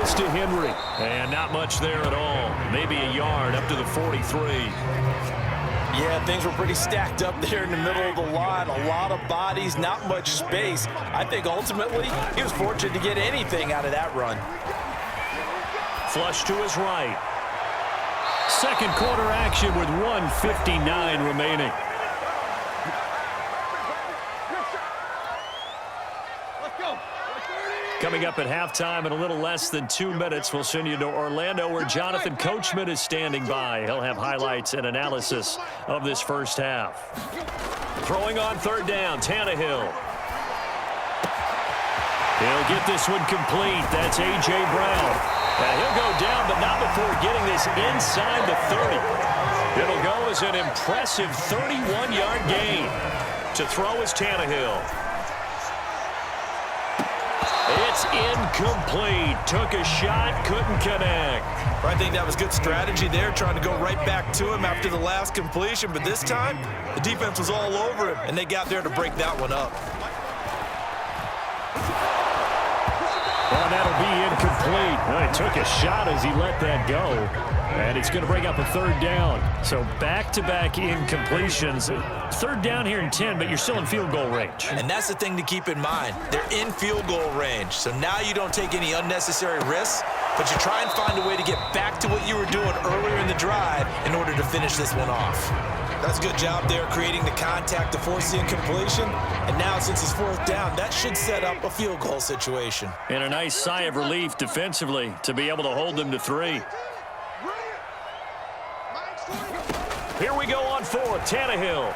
this to Henry. And not much there at all. Maybe a yard up to the 43. Yeah, things were pretty stacked up there in the middle of the line. A lot of bodies, not much space. I think ultimately he was fortunate to get anything out of that run. Flush to his right. Second quarter action with 1:59 remaining. Coming up at halftime in a little less than 2 minutes, we'll send you to Orlando where Jonathan Coachman is standing by. He'll have highlights and analysis of this first half. Throwing on third down, Tannehill. He'll get this one complete. That's A.J. Brown. And he'll go down, but not before getting this inside the 30. It'll go as an impressive 31-yard gain. To throw is Tannehill. It's incomplete. Took a shot, couldn't connect. I think that was good strategy there, trying to go right back to him after the last completion. But this time, the defense was all over him, and they got there to break that one up. Well, that'll be incomplete. Well, he took a shot as he let that go. And it's going to bring up a third down. So back-to-back incompletions. Third down here in 10, but you're still in field goal range. And that's the thing to keep in mind. They're in field goal range. So now you don't take any unnecessary risks, but you try and find a way to get back to what you were doing earlier in the drive in order to finish this one off. That's a good job there creating the contact to force the incompletion. And now since it's fourth down, that should set up a field goal situation. And a nice sigh of relief defensively to be able to hold them to 3. Here we go on fourth. Tannehill.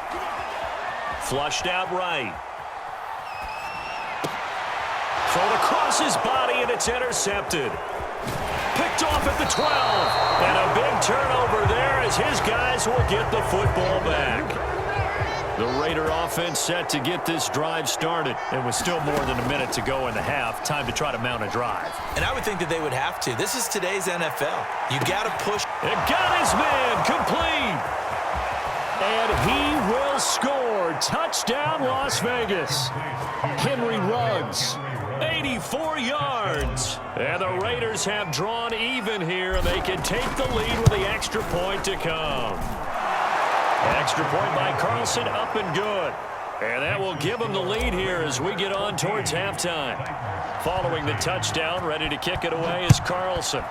Flushed out right. Thrown across his body, and it's intercepted. Picked off at the 12. And a big turnover there as his guys will get the football back. The Raider offense set to get this drive started. And with still more than a minute to go in the half, time to try to mount a drive. And I would think that they would have to. This is today's NFL. You got to push. It got his man complete. And he will score. Touchdown, Las Vegas. Henry Ruggs, 84 yards. And the Raiders have drawn even here. They can take the lead with the extra point to come. Extra point by Carlson, up and good. And that will give them the lead here as we get on towards halftime. Following the touchdown, ready to kick it away is Carlson.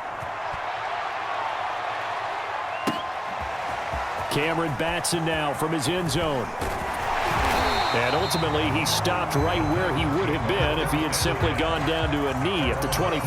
Cameron Batson now from his end zone. And ultimately, he stopped right where he would have been if he had simply gone down to a knee at the 25.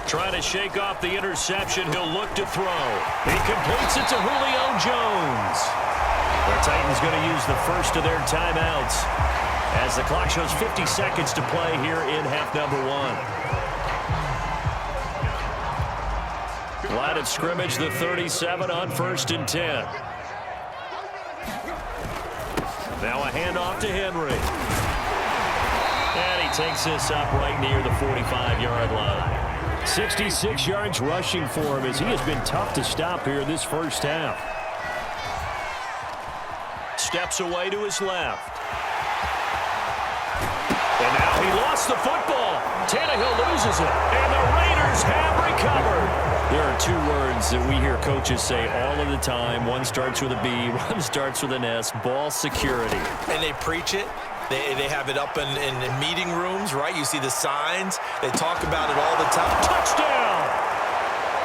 Trying to shake off the interception. He'll look to throw. He completes it to Julio Jones. The Titans going to use the first of their timeouts as the clock shows 50 seconds to play here in half number 1. Line of scrimmage, the 37 on 1st and 10. Now a handoff to Henry. And he takes this up right near the 45-yard line. 66 yards rushing for him as he has been tough to stop here this first half. Steps away to his left. And now he lost the football. Tannehill loses it. And the Raiders have recovered. There are two words that we hear coaches say all of the time. One starts with a B, one starts with an S. Ball security. And they preach it. They have it up in meeting rooms, right? You see the signs. They talk about it all the time. Touchdown!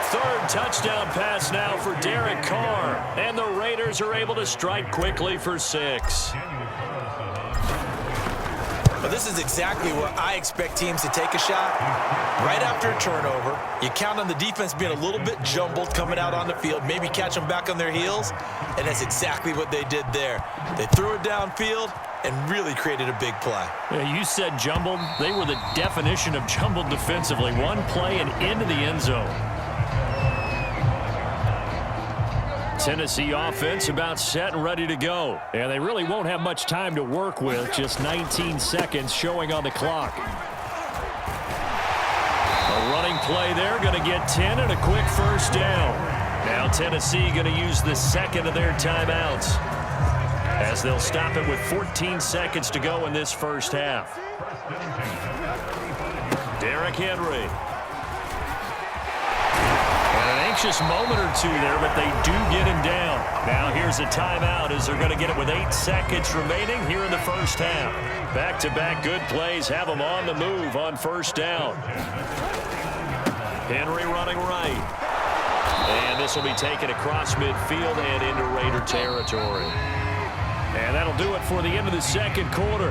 Third touchdown pass now for Derek Carr. And the Raiders are able to strike quickly for 6. Well, this is exactly where I expect teams to take a shot. Right after a turnover, you count on the defense being a little bit jumbled coming out on the field, maybe catch them back on their heels, and that's exactly what they did there. They threw it downfield and really created a big play. Yeah, you said jumbled. They were the definition of jumbled defensively. One play and into the end zone. Tennessee offense about set and ready to go. And they really won't have much time to work with. Just 19 seconds showing on the clock. A running play there. Going to get 10 and a quick first down. Now Tennessee going to use the second of their timeouts. as they'll stop it with 14 seconds to go in this first half. Derrick Henry. And an anxious moment or two there, but they do get him down. Now here's a timeout as they're going to get it with 8 seconds remaining here in the first half. Back-to-back good plays have them on the move on first down. Henry running right. And this will be taken across midfield and into Raider territory. And that'll do it for the end of the second quarter.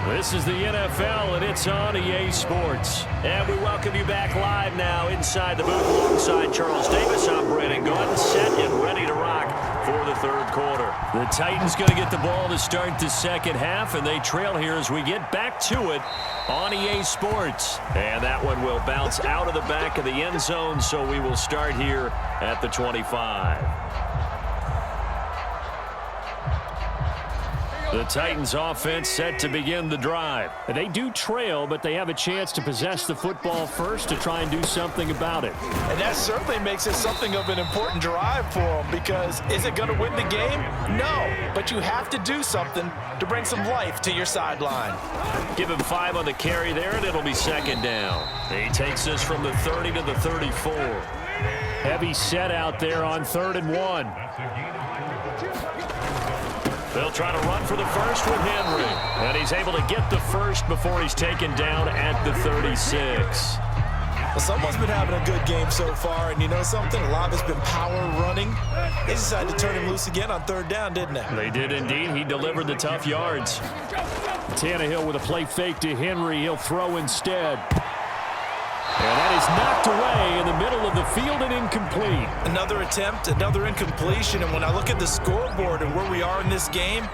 This is the NFL, and it's on EA Sports. And we welcome you back live now inside the booth alongside Charles Davis. I'm Brandon Gaudin, set and ready to rock for the third quarter. The Titans going to get the ball to start the second half, and they trail here as we get back to it on EA Sports. And that one will bounce out of the back of the end zone, so we will start here at the 25. The Titans offense set to begin the drive. They do trail, but they have a chance to possess the football first to try and do something about it. And that certainly makes it something of an important drive for them, because is it going to win the game? No, but you have to do something to bring some life to your sideline. Give him 5 on the carry there, and it'll be second down. He takes this from the 30 to the 34. Heavy set out there on 3rd and 1. They'll try to run for the first with Henry. And he's able to get the first before he's taken down at the 36. Well, someone's been having a good game so far, and you know something? A lot of it's been power running. They decided to turn him loose again on 3rd down, didn't they? They did indeed. He delivered the tough yards. Tannehill with a play fake to Henry. He'll throw instead. And that is knocked away in the middle of the field and incomplete. Another attempt, another incompletion. And when I look at the scoreboard and where we are in this game,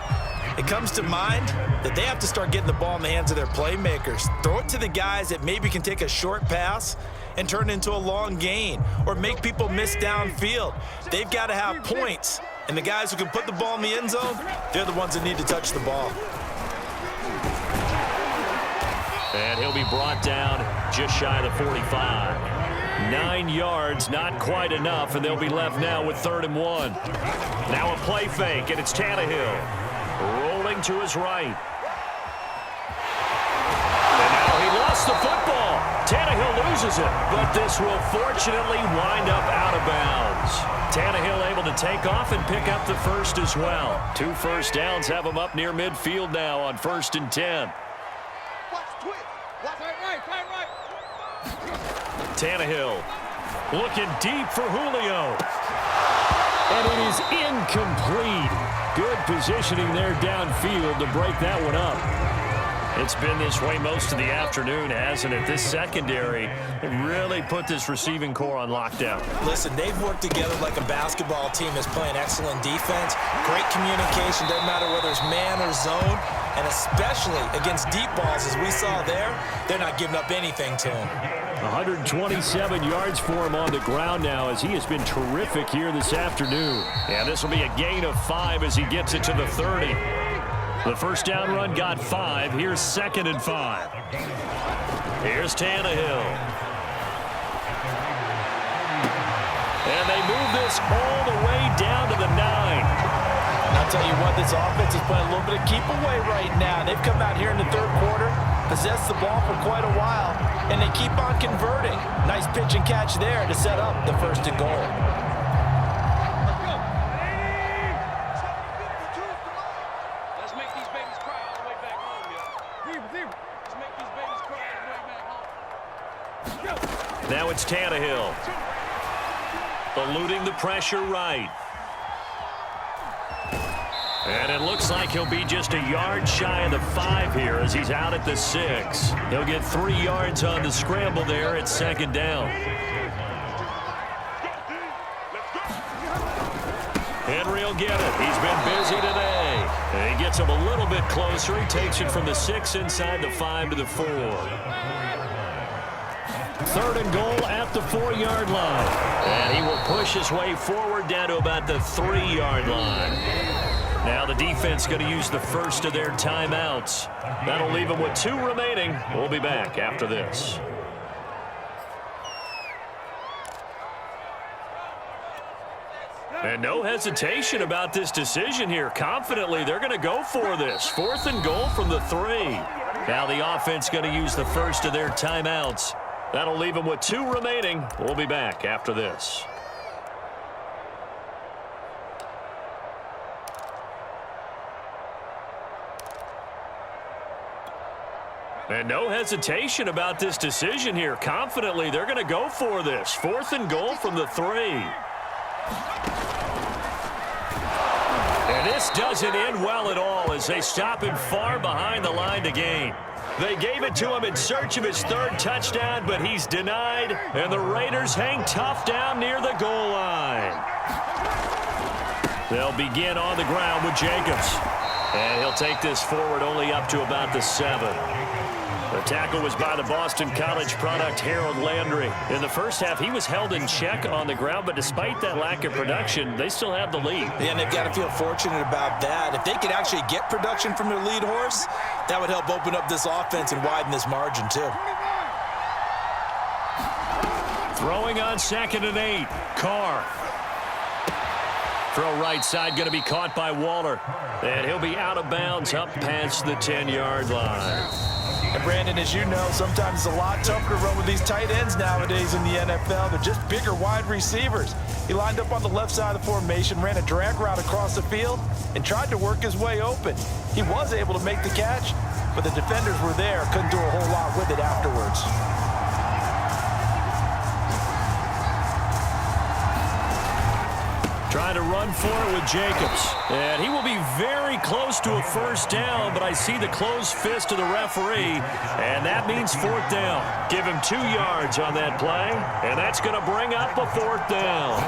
it comes to mind that they have to start getting the ball in the hands of their playmakers. Throw it to the guys that maybe can take a short pass and turn it into a long gain or make people miss downfield. They've got to have points. And the guys who can put the ball in the end zone, they're the ones that need to touch the ball. And he'll be brought down just shy of the 45. 9 yards, not quite enough, and they'll be left now with 3rd and 1. Now a play fake, and it's Tannehill rolling to his right. And now he lost the football. Tannehill loses it, but this will fortunately wind up out of bounds. Tannehill able to take off and pick up the first as well. 2 first downs have him up near midfield now on 1st and 10. Tannehill looking deep for Julio. And it is incomplete. Good positioning there downfield to break that one up. It's been this way most of the afternoon, hasn't it? This secondary really put this receiving core on lockdown. Listen, they've worked together like a basketball team that's playing excellent defense. Great communication, doesn't matter whether it's man or zone. And especially against deep balls, as we saw there, they're not giving up anything to him. 127 yards for him on the ground now, as he has been terrific here this afternoon. And this will be a gain of 5 as he gets it to the 30. The first down run got 5. Here's 2nd and 5. Here's Tannehill. And they move this all the way down to the 9. I'll tell you what, this offense is playing a little bit of keep away right now. They've come out here in the 3rd quarter, possessed the ball for quite a while, and they keep on converting. Nice pitch and catch there to set up the 1st and goal. Let's make these babies cry all the way back home, yo. Let's make these babies cry all the way back home. Now it's Tannehill. Eluding the pressure right. And it looks like he'll be just a yard shy of the 5 here as he's out at the 6. He'll get 3 yards on the scramble there at 2nd down. Henry will get it. He's been busy today. And he gets him a little bit closer. He takes it from the 6 inside the 5 to the 4. 3rd and goal at the 4-yard line. And he will push his way forward down to about the 3-yard line. Now the defense going to use the first of their timeouts. That'll leave them with 2 remaining. We'll be back after this. And no hesitation about this decision here. Confidently, they're going to go for this. 4th and goal from the 3. Now the offense going to use the first of their timeouts. That'll leave them with 2 remaining. We'll be back after this. And no hesitation about this decision here. Confidently, they're going to go for this. 4th and goal from the 3. And this doesn't end well at all as they stop him far behind the line to gain. They gave it to him in search of his 3rd touchdown, but he's denied, and the Raiders hang tough down near the goal line. They'll begin on the ground with Jacobs. And he'll take this forward only up to about the 7. The tackle was by the Boston College product, Harold Landry. In the first half, he was held in check on the ground, but despite that lack of production, they still have the lead. Yeah, and they've got to feel fortunate about that. If they could actually get production from their lead horse, that would help open up this offense and widen this margin, too. Throwing on 2nd and 8, Carr. Throw right side going to be caught by Waller. And he'll be out of bounds up past the 10-yard line. And Brandon, as you know, sometimes it's a lot tougher to run with these tight ends nowadays in the NFL. They're just bigger wide receivers. He lined up on the left side of the formation, ran a drag route across the field, and tried to work his way open. He was able to make the catch, but the defenders were there, couldn't do a whole lot with it afterwards. Trying to run for it with Jacobs. And he will be very close to a 1st down, but I see the closed fist of the referee, and that means 4th down. Give him 2 yards on that play, and that's going to bring up a 4th down.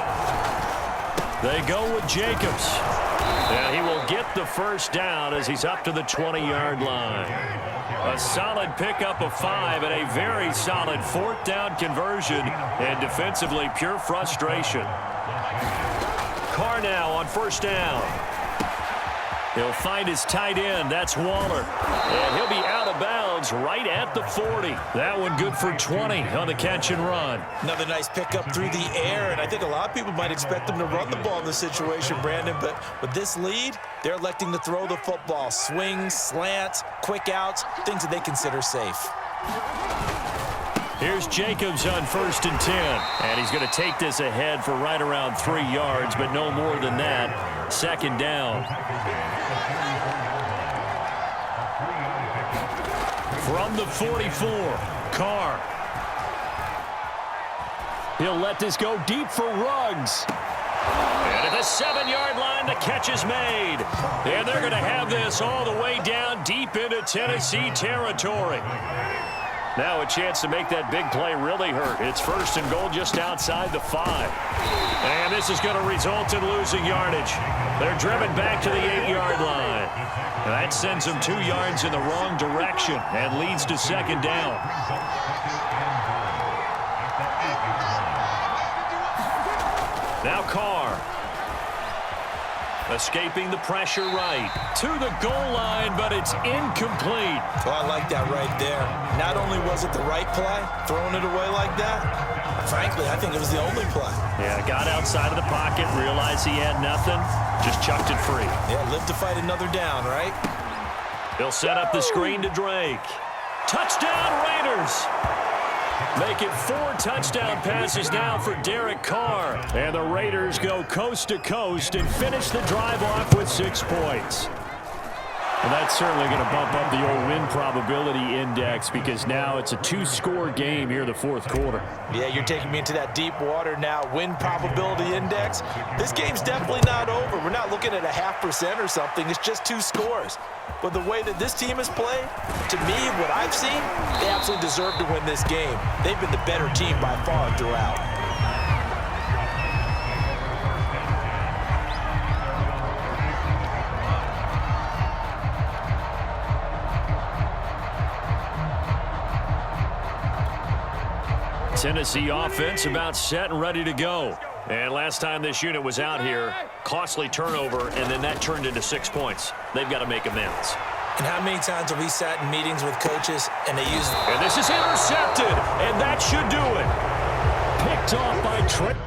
They go with Jacobs. And he will get the 1st down as he's up to the 20-yard line. A solid pickup of 5 and a very solid 4th down conversion, and defensively pure frustration. Carr now on 1st down. He'll find his tight end. That's Waller. And he'll be out of bounds right at the 40. That one good for 20 on the catch and run. Another nice pickup through the air, and I think a lot of people might expect them to run the ball in this situation, Brandon, but with this lead, they're electing to throw the football. Swings, slants, quick outs, things that they consider safe. Here's Jacobs on 1st and 10. And he's going to take this ahead for right around 3 yards, but no more than that. 2nd down. From the 44, Carr. He'll let this go deep for Ruggs. And at the 7-yard line, the catch is made. And they're going to have this all the way down deep into Tennessee territory. Now a chance to make that big play really hurt. It's 1st and goal just outside the 5. And this is going to result in losing yardage. They're driven back to the 8-yard line. And that sends them 2 yards in the wrong direction and leads to 2nd down. Now Carr. Escaping the pressure right. To the goal line, but it's incomplete. Well, I like that right there. Not only was it the right play, throwing it away like that, frankly, I think it was the only play. Yeah, got outside of the pocket, realized he had nothing, just chucked it free. Yeah, live to fight another down, right? He'll set up the screen to Drake. Touchdown, Raiders! Make it 4 touchdown passes now for Derek Carr. And the Raiders go coast to coast and finish the drive off with 6 points. And that's certainly going to bump up the old win probability index because now it's a 2-score game here in the 4th quarter. Yeah, you're taking me into that deep water now. Win probability index. This game's definitely not over. We're not looking at a 0.5% or something. It's just 2 scores. But the way that this team has played, to me, what I've seen, they absolutely deserve to win this game. They've been the better team by far throughout. Tennessee offense about set and ready to go. And last time this unit was out here, costly turnover, and then that turned into 6 points. They've got to make amends. And how many times have we sat in meetings with coaches and they use... And this is intercepted, and that should do it. Picked off by Trent.